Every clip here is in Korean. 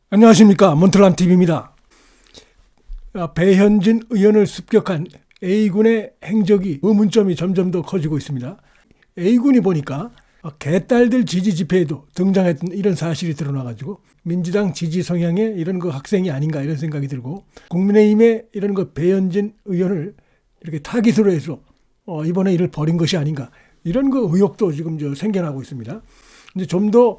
안녕하십니까. 몬틀란TV입니다. 배현진 의원을 습격한 A군의 행적이 의문점이 점점 더 커지고 있습니다. A군이 보니까 개딸들 지지 집회에도 등장했던 이런 사실이 드러나가지고 민주당 지지 성향의 이런 그 학생이 아닌가 이런 생각이 들고, 국민의힘의 이런 그 배현진 의원을 이렇게 타깃으로 해서 이번에 이를 벌인 것이 아닌가 이런 그 의혹도 지금 생겨나고 있습니다. 이제 좀 더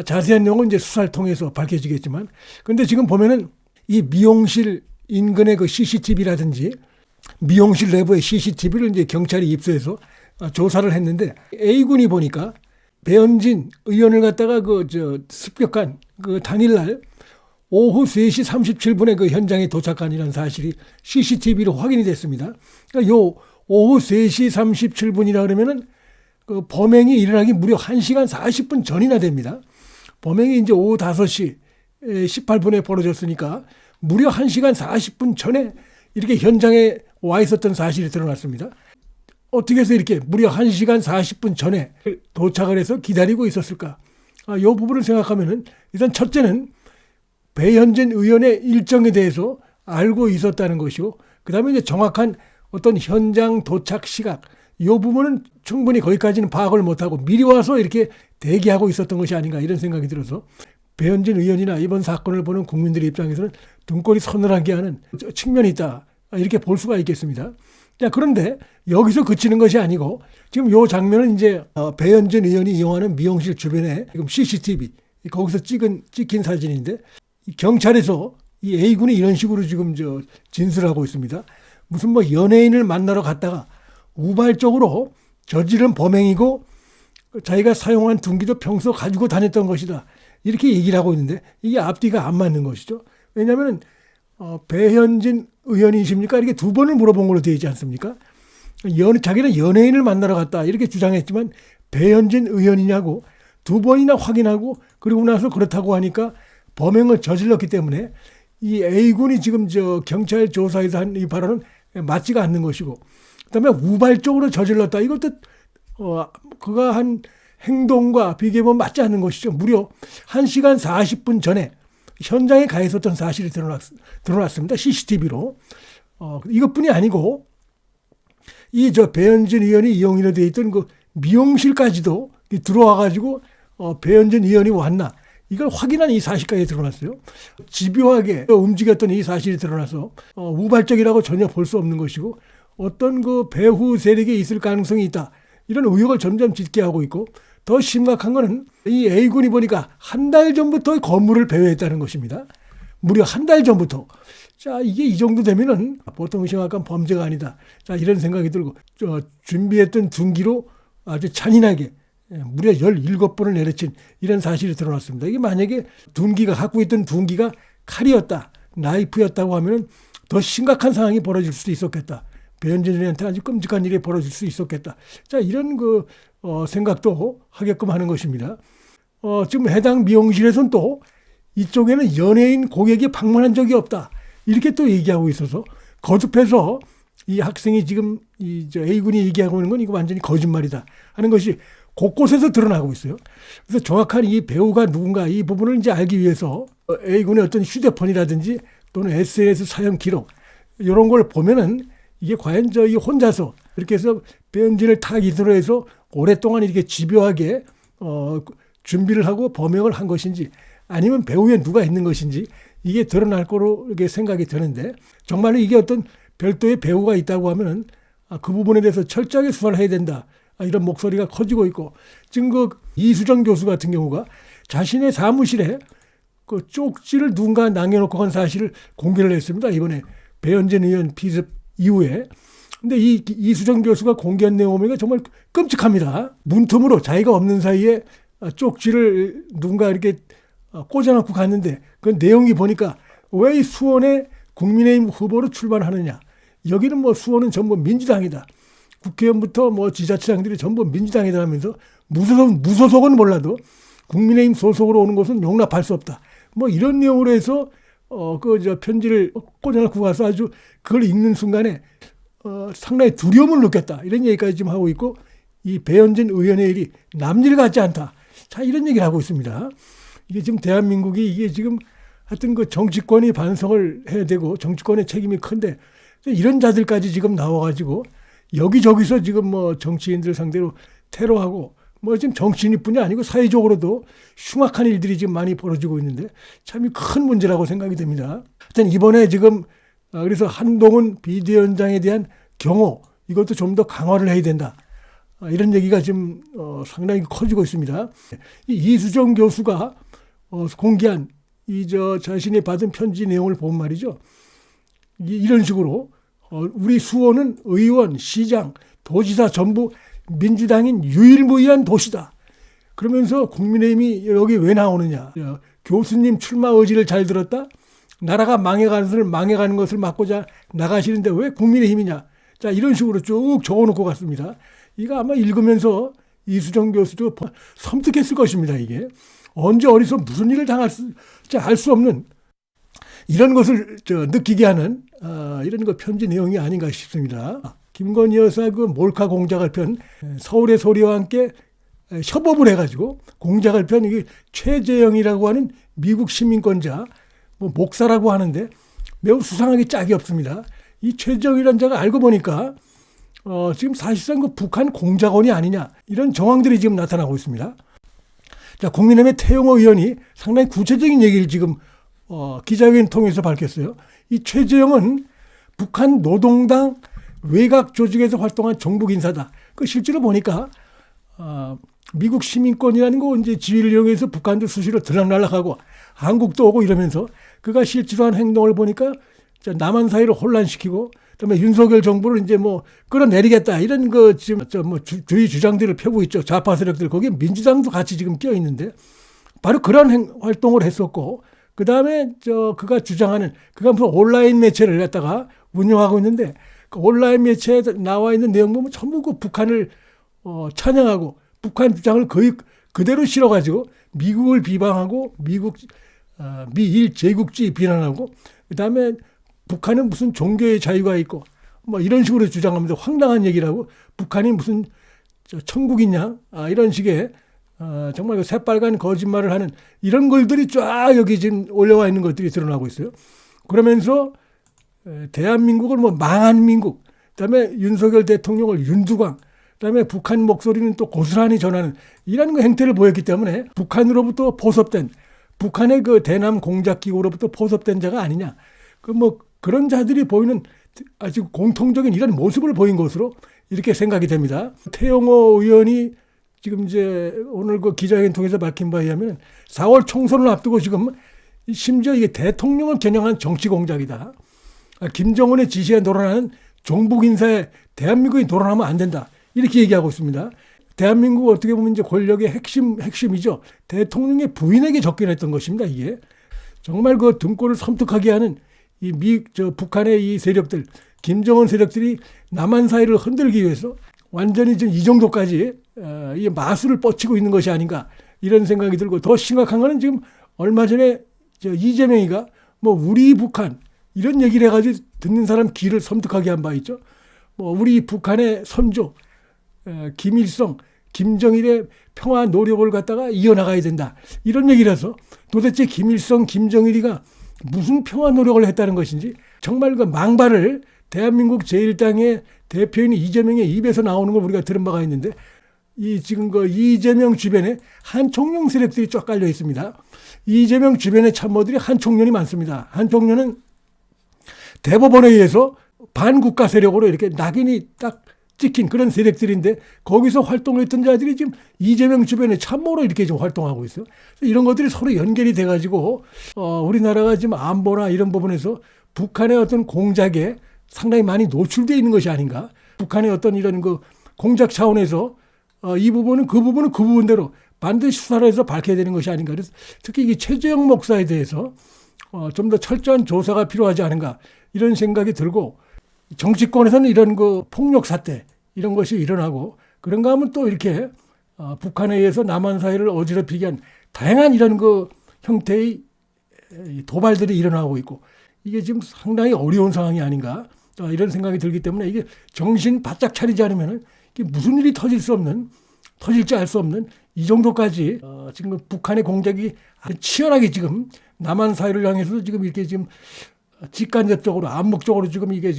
자세한 내용은 이제 수사를 통해서 밝혀지겠지만, 근데 지금 보면은 이 미용실 인근의 그 CCTV라든지 미용실 내부의 CCTV를 이제 경찰이 입수해서 조사를 했는데, A군이 보니까 배현진 의원을 갖다가 습격한 그 당일날 오후 3시 37분에 그 현장에 도착한 이런 사실이 CCTV로 확인이 됐습니다. 그러니까 요 오후 3시 37분이라 그러면은 그 범행이 일어나기 무려 1시간 40분 전이나 됩니다. 범행이 이제 오후 5시 18분에 벌어졌으니까 무려 1시간 40분 전에 이렇게 현장에 와 있었던 사실이 드러났습니다. 어떻게 해서 이렇게 무려 1시간 40분 전에 도착을 해서 기다리고 있었을까? 이 부분을 생각하면은 일단 첫째는 배현진 의원의 일정에 대해서 알고 있었다는 것이고, 그 다음에 이제 정확한 어떤 현장 도착 시각, 이 부분은 충분히 거기까지는 파악을 못하고 미리 와서 이렇게 대기하고 있었던 것이 아닌가 이런 생각이 들어서, 배현진 의원이나 이번 사건을 보는 국민들의 입장에서는 등골이 서늘하게 하는 측면이 있다 이렇게 볼 수가 있겠습니다. 자, 그런데 여기서 그치는 것이 아니고 지금 이 장면은 이제 배현진 의원이 이용하는 미용실 주변에 지금 CCTV 거기서 찍힌 사진인데, 경찰에서 이 A군이 이런 식으로 지금 진술하고 있습니다. 무슨 뭐 연예인을 만나러 갔다가 우발적으로 저지른 범행이고 자기가 사용한 둔기도 평소 가지고 다녔던 것이다 이렇게 얘기를 하고 있는데, 이게 앞뒤가 안 맞는 것이죠. 왜냐하면 배현진 의원이십니까? 이렇게 두 번을 물어본 걸로 되어 있지 않습니까? 자기는 연예인을 만나러 갔다 이렇게 주장했지만 배현진 의원이냐고 두 번이나 확인하고, 그리고 나서 그렇다고 하니까 범행을 저질렀기 때문에 이 A군이 지금 경찰 조사에서 한 이 발언은 맞지가 않는 것이고, 그다음에 우발적으로 저질렀다 이것도 그가 한 행동과 비교해보면 맞지 않는 것이죠. 무려 1시간 40분 전에 현장에 가 있었던 사실이 드러났습니다. CCTV로. 이것뿐이 아니고 이 배현진 의원이 이용인으로 되어 있던 그 미용실까지도 들어와가지고 배현진 의원이 왔나 이걸 확인한 이 사실까지 드러났어요. 집요하게 움직였던 이 사실이 드러나서 우발적이라고 전혀 볼 수 없는 것이고, 어떤 그 배후 세력이 있을 가능성이 있다 이런 의혹을 점점 짙게 하고 있고, 더 심각한 거는 이 A군이 보니까 한 달 전부터 건물을 배회했다는 것입니다. 무려 한 달 전부터. 자, 이게 이 정도 되면은 보통 심각한 범죄가 아니다. 자, 이런 생각이 들고, 준비했던 둔기로 아주 잔인하게 무려 17번을 내려친 이런 사실이 드러났습니다. 이게 만약에 갖고 있던 둔기가 칼이었다, 나이프였다고 하면은 더 심각한 상황이 벌어질 수도 있었겠다. 배현진 의원한테 아주 끔찍한 일이 벌어질 수 있었겠다. 자, 이런 생각도 하게끔 하는 것입니다. 지금 해당 미용실에서는 또 이쪽에는 연예인 고객이 방문한 적이 없다 이렇게 또 얘기하고 있어서, 거듭해서 이 학생이 지금 A군이 얘기하고 있는 건 이거 완전히 거짓말이다 하는 것이 곳곳에서 드러나고 있어요. 그래서 정확한 이 배우가 누군가 이 부분을 이제 알기 위해서 A군의 어떤 휴대폰이라든지 또는 SNS 사용 기록 이런 걸 보면은 이게 과연 이 혼자서 이렇게 해서 배현진을 타깃으로 해서 오랫동안 이렇게 집요하게 준비를 하고 범행을 한 것인지, 아니면 배후에 누가 있는 것인지 이게 드러날 거로 이렇게 생각이 드는데, 정말로 이게 어떤 별도의 배후가 있다고 하면은 그 부분에 대해서 철저하게 수사를 해야 된다 이런 목소리가 커지고 있고, 지금 이수정 교수 같은 경우가 자신의 사무실에 그 쪽지를 누군가 남겨놓고 간 사실을 공개를 했습니다. 이번에 배현진 의원 피습 이후에. 근데 이 이수정 교수가 공개한 내용 보면 정말 끔찍합니다. 문틈으로 자기가 없는 사이에 쪽지를 누군가 이렇게 꽂아놓고 갔는데, 그 내용이 보니까 왜 이 수원에 국민의힘 후보로 출마하느냐. 여기는 뭐 수원은 전부 민주당이다. 국회의원부터 뭐 지자체장들이 전부 민주당이다 하면서 무소속은 몰라도 국민의힘 소속으로 오는 것은 용납할 수 없다. 뭐 이런 내용으로 해서 편지를 꽂아놓고 가서 아주 그걸 읽는 순간에 상당히 두려움을 느꼈다 이런 얘기까지 지금 하고 있고, 이 배현진 의원의 일이 남일 같지 않다. 자, 이런 얘기를 하고 있습니다. 이게 지금 대한민국이 이게 지금 하여튼 그 정치권이 반성을 해야 되고 정치권의 책임이 큰데 이런 자들까지 지금 나와가지고 여기저기서 지금 뭐 정치인들 상대로 테러하고 뭐 지금 정치인뿐이 아니고 사회적으로도 흉악한 일들이 지금 많이 벌어지고 있는데 참 큰 문제라고 생각이 됩니다. 하여튼 이번에 지금 그래서 한동훈 비대위원장에 대한 경호 이것도 좀 더 강화를 해야 된다. 이런 얘기가 지금 상당히 커지고 있습니다. 이수정 교수가 공개한 자신이 받은 편지 내용을 보면 말이죠. 이런 식으로 우리 수원은 의원, 시장, 도지사 전부 민주당인 유일무이한 도시다. 그러면서 국민의힘이 여기 왜 나오느냐. 교수님 출마 의지를 잘 들었다. 나라가 망해가는 것을 막고자 나가시는데 왜 국민의힘이냐. 자, 이런 식으로 쭉 적어놓고 갔습니다. 이거 아마 읽으면서 이수정 교수도 섬뜩했을 것입니다. 이게 언제 어디서 무슨 일을 당할지 알 수 없는 이런 것을 느끼게 하는 이런 거 편지 내용이 아닌가 싶습니다. 김건희 여사 그 몰카 공작을 편 서울의 소리와 함께 협업을 해가지고 공작을 편 이게 최재형이라고 하는 미국 시민권자 뭐 목사라고 하는데 매우 수상하게 짝이 없습니다. 이 최재형이라는 자가 알고 보니까 지금 사실상 그 북한 공작원이 아니냐 이런 정황들이 지금 나타나고 있습니다. 자, 국민의힘의 태영호 의원이 상당히 구체적인 얘기를 지금 기자회견 통해서 밝혔어요. 이 최재형은 북한 노동당 외곽 조직에서 활동한 정북 인사다. 그 실제로 보니까 미국 시민권이라는 거 이제 지위를 이용해서 북한도 수시로 들락날락하고 한국도 오고 이러면서 그가 실제로 한 행동을 보니까 남한 사회를 혼란시키고 그다음에 윤석열 정부를 이제 뭐 끌어내리겠다 이런 거 지금 주의 주장들을 펴고 있죠. 좌파 세력들 거기에 민주당도 같이 지금 끼어 있는데 바로 그런 활동을 했었고 그 다음에 그가 주장하는 그가 무슨 온라인 매체를 갖다가 운영하고 있는데 그 온라인 매체에 나와 있는 내용 보면 전부 그 북한을 찬양하고 북한 주장을 거의 그대로 실어가지고 미국을 비방하고 미일 제국주의 비난하고 그 다음에 북한은 무슨 종교의 자유가 있고 뭐 이런 식으로 주장하면서 황당한 얘기라고 북한이 무슨 천국이냐 이런 식의 정말 그 새빨간 거짓말을 하는 이런 글들이 쫙 여기 지금 올라와 있는 것들이 드러나고 있어요. 그러면서 대한민국을 뭐 망한 민국, 그다음에 윤석열 대통령을 윤두광, 그다음에 북한 목소리는 또 고스란히 전하는 이런 행태를 보였기 때문에 북한으로부터 포섭된 북한의 그 대남 공작 기구로부터 포섭된 자가 아니냐. 그 뭐 그런 자들이 보이는 아주 공통적인 이런 모습을 보인 것으로 이렇게 생각이 됩니다. 태영호 의원이 지금 이제 오늘 그 기자회견 통해서 밝힌 바에 의하면 4월 총선을 앞두고 지금 심지어 이게 대통령을 겨냥한 정치 공작이다. 김정은의 지시에 놀아나는 종북 인사에 대한민국이 놀아나면 안 된다. 이렇게 얘기하고 있습니다. 대한민국 어떻게 보면 이제 권력의 핵심이죠. 대통령의 부인에게 접견했던 것입니다. 이게 정말 그 등골을 섬뜩하게 하는 북한의 이 세력들, 김정은 세력들이 남한 사회를 흔들기 위해서 완전히 지금 이 정도까지 이 마술을 뻗치고 있는 것이 아닌가 이런 생각이 들고 더 심각한 거는 지금 얼마 전에 이재명이가 뭐 우리 북한 이런 얘기를 해가지고 듣는 사람 귀를 섬뜩하게 한 바 있죠. 뭐 우리 북한의 선조 김일성, 김정일의 평화 노력을 갖다가 이어나가야 된다. 이런 얘기를 해서 도대체 김일성, 김정일이가 무슨 평화 노력을 했다는 것인지 정말 그 망발을 대한민국 제1당의 대표인 이재명의 입에서 나오는 걸 우리가 들은 바가 있는데 지금 그 이재명 주변에 한총련 세력들이 쫙 깔려 있습니다. 이재명 주변의 참모들이 한총련이 많습니다. 한총련은 대법원에 의해서 반국가 세력으로 이렇게 낙인이 딱 찍힌 그런 세력들인데 거기서 활동했던 자들이 지금 이재명 주변에 참모로 이렇게 좀 활동하고 있어요. 이런 것들이 서로 연결이 돼가지고 우리나라가 지금 안보나 이런 부분에서 북한의 어떤 공작에 상당히 많이 노출되어 있는 것이 아닌가. 북한의 어떤 이런 그 공작 차원에서 이 부분은 그 부분대로 반드시 수사를 해서 밝혀야 되는 것이 아닌가. 그래서 특히 이 최재형 목사에 대해서 좀 더 철저한 조사가 필요하지 않은가 이런 생각이 들고 정치권에서는 이런 그 폭력 사태 이런 것이 일어나고 그런가 하면 또 이렇게 북한에 의해서 남한 사회를 어지럽히게 한 다양한 이런 그 형태의 도발들이 일어나고 있고 이게 지금 상당히 어려운 상황이 아닌가 이런 생각이 들기 때문에 이게 정신 바짝 차리지 않으면 이게 무슨 일이 터질지 알 수 없는 이 정도까지 지금 북한의 공작이 아주 치열하게 지금 남한 사회를 향해서도 지금 이렇게 지금 직간접적으로 암묵적으로 지금 이게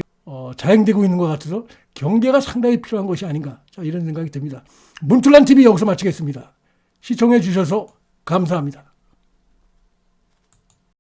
자행되고 있는 것 같아서 경계가 상당히 필요한 것이 아닌가, 자, 이런 생각이 듭니다. 문틀란 TV 여기서 마치겠습니다. 시청해 주셔서 감사합니다.